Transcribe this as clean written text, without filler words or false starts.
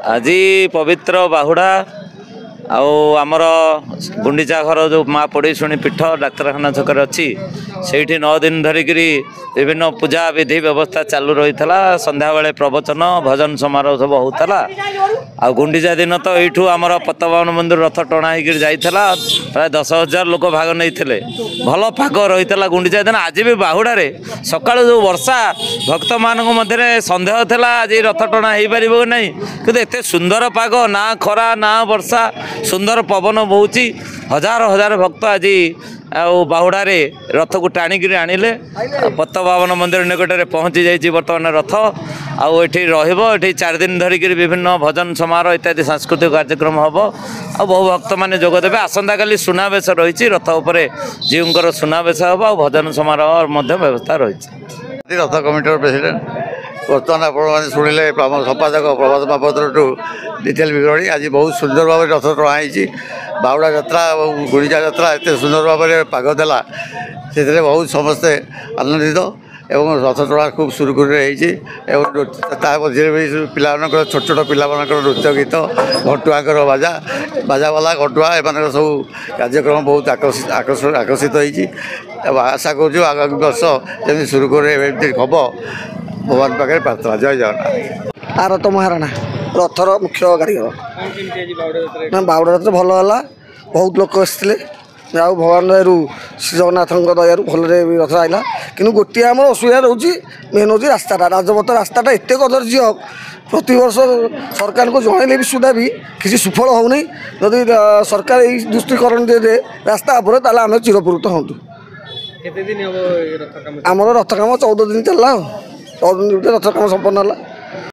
आज पवित्र बाहुड़ा आमर गुंडीचा घर जो माँ पड़ेशुणी पीठ डाक्तखाना छक अच्छी से 9 दिन धरिक विभिन्न पूजा विधि व्यवस्था चालू रही है। संध्या बेले प्रवचन भजन समारोह सब होता। आ गुंडीचा दिन तो यू आमर पतवान मंदिर रथ टणा होता प्राय 10,000 लोक भाग नहीं भल पाग रही है गुंडीचा दिन। आज भी बाहुड़े सका जो वर्षा भक्त मान मध्य सन्देह था आज रथ टणा हो पार कि नहीं कि एत सुंदर पाग ना खरा ना वर्षा सुंदर पवन बहुची हजार हजार भक्त आज बाहुड़े रथ को टाणिक आनिले पतपावन मंदिर निकट में पहुँची जाइए बर्तमान रथ आठी रही 4 दिन धरिक विभिन्न भजन समारोह इत्यादि सांस्कृतिक कार्यक्रम हम आ बहु भक्त मैंने जोगदेवे। आसंता काली सुनावेश रही रथ उपर जीवंकर सुनावेश हम आ भजन समारोह व्यवस्था रही। रथ कमिटर प्रेसिडेंट बर्तमान आप शुणिले संपादक प्रभात महापात्र डिटेल विवरणी आज बहुत सुंदर भाव रथ टणाई बाहुड़ा यात्रा और गुंडीचा यात्रा एत सुंदर भाव में पाग देला से बहुत समस्ते आनंदित एवं रथ टणा खूब सुरुखुरु मझे भी पिला छोट छोट पिला नृत्य गीत घटुआर बाजा बाजावाला घटुआ एम सब कार्यक्रम बहुत आकर्षित होती। आशा करूँ आगामी वर्ष जमी सुरुखुरु हम भगवान पाखे प्रार्थना। जय जगन्नाथ। आरत महाराणा रथर मुख्य कारीगर बाहुड़ा रथ भल है बहुत लोक आसते भगवान दयारू श्री जगन्नाथ दयारू भलरे रथ आईला कि गोटे आम असुविधा रोचे मेन हूँ रास्ताटा राजपथ रास्ताटा एत कदर्य प्रत वर्ष सरकार को जनइले भी सुधा भी किसी सुफल होनी जदि सरकार यही दृष्टिकरण दे रास्ता पर ताल आम चिरपुरुत हूँ। आमर रथ कम 14 दिन चलला 14 दिन रथ कम संपन्न है।